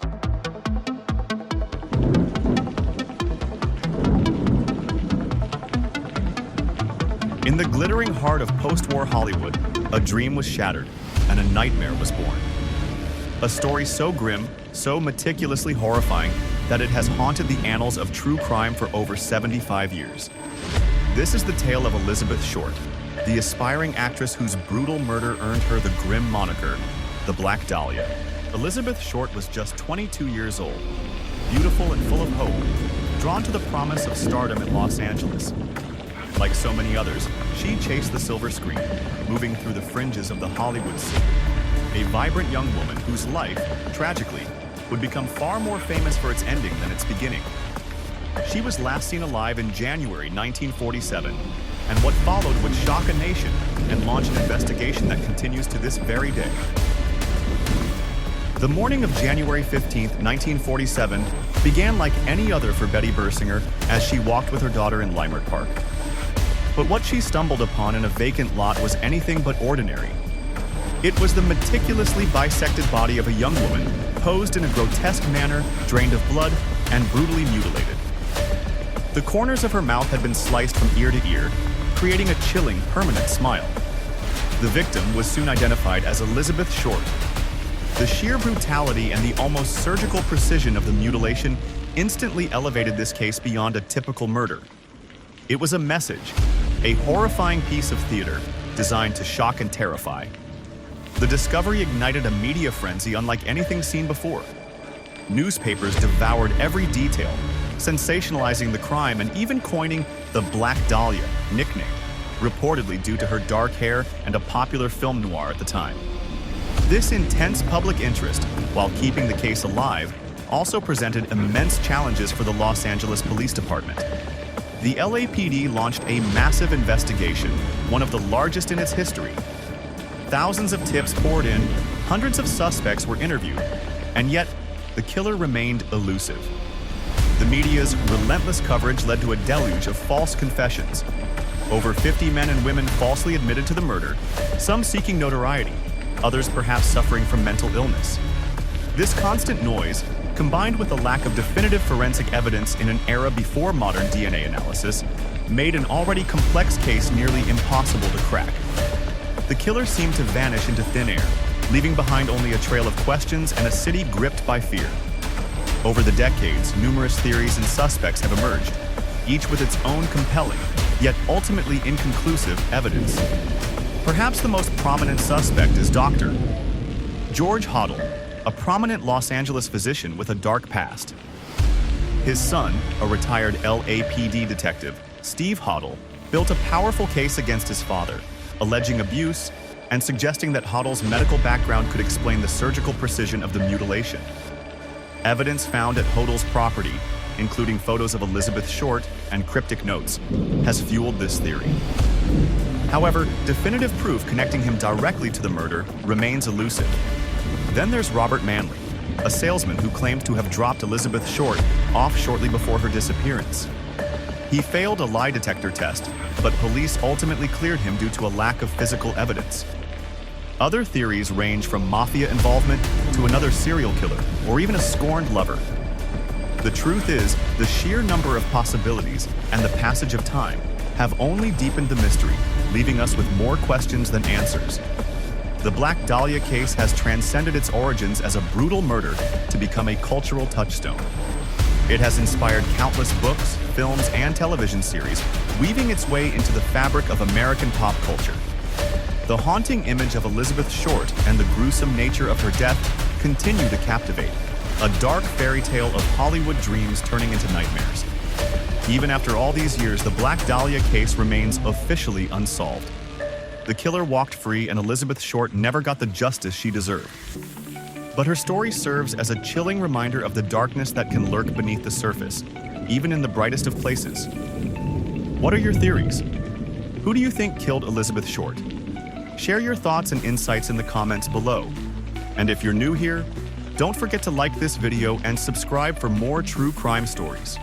In the glittering heart of post-war Hollywood, a dream was shattered, and a nightmare was born. A story so grim, so meticulously horrifying, that it has haunted the annals of true crime for over 75 years. This is the tale of Elizabeth Short, the aspiring actress whose brutal murder earned her the grim moniker, the Black Dahlia. Elizabeth Short was just 22 years old, beautiful and full of hope, drawn to the promise of stardom in Los Angeles. Like so many others, she chased the silver screen, moving through the fringes of the Hollywood scene. A vibrant young woman whose life, tragically, would become far more famous for its ending than its beginning. She was last seen alive in January 1947, and what followed would shock a nation and launch an investigation that continues to this very day. The morning of January 15, 1947, began like any other for Betty Bersinger as she walked with her daughter in Leimert Park. But what she stumbled upon in a vacant lot was anything but ordinary. It was the meticulously bisected body of a young woman, posed in a grotesque manner, drained of blood, and brutally mutilated. The corners of her mouth had been sliced from ear to ear, creating a chilling, permanent smile. The victim was soon identified as Elizabeth Short. The sheer brutality and the almost surgical precision of the mutilation instantly elevated this case beyond a typical murder. It was a message, a horrifying piece of theater designed to shock and terrify. The discovery ignited a media frenzy unlike anything seen before. Newspapers devoured every detail, sensationalizing the crime and even coining the Black Dahlia nickname, reportedly due to her dark hair and a popular film noir at the time. This intense public interest, while keeping the case alive, also presented immense challenges for the Los Angeles Police Department. The LAPD launched a massive investigation, one of the largest in its history. Thousands of tips poured in, hundreds of suspects were interviewed, and yet the killer remained elusive. The media's relentless coverage led to a deluge of false confessions. Over 50 men and women falsely admitted to the murder, some seeking notoriety, others perhaps suffering from mental illness. This constant noise, combined with the lack of definitive forensic evidence in an era before modern DNA analysis, made an already complex case nearly impossible to crack. The killer seemed to vanish into thin air, leaving behind only a trail of questions and a city gripped by fear. Over the decades, numerous theories and suspects have emerged, each with its own compelling, yet ultimately inconclusive, evidence. Perhaps the most prominent suspect is Dr. George Hoddle, a prominent Los Angeles physician with a dark past. His son, a retired LAPD detective, Steve Hoddle, built a powerful case against his father, alleging abuse and suggesting that Hoddle's medical background could explain the surgical precision of the mutilation. Evidence found at Hoddle's property, including photos of Elizabeth Short and cryptic notes, has fueled this theory. However, definitive proof connecting him directly to the murder remains elusive. Then there's Robert Manley, a salesman who claimed to have dropped Elizabeth Short off shortly before her disappearance. He failed a lie detector test, but police ultimately cleared him due to a lack of physical evidence. Other theories range from mafia involvement to another serial killer, or even a scorned lover. The truth is, the sheer number of possibilities and the passage of time have only deepened the mystery, leaving us with more questions than answers. The Black Dahlia case has transcended its origins as a brutal murder to become a cultural touchstone. It has inspired countless books, films, and television series, weaving its way into the fabric of American pop culture. The haunting image of Elizabeth Short and the gruesome nature of her death continue to captivate, a dark fairy tale of Hollywood dreams turning into nightmares. Even after all these years, the Black Dahlia case remains officially unsolved. The killer walked free and Elizabeth Short never got the justice she deserved. But her story serves as a chilling reminder of the darkness that can lurk beneath the surface, even in the brightest of places. What are your theories? Who do you think killed Elizabeth Short? Share your thoughts and insights in the comments below. And if you're new here, don't forget to like this video and subscribe for more true crime stories.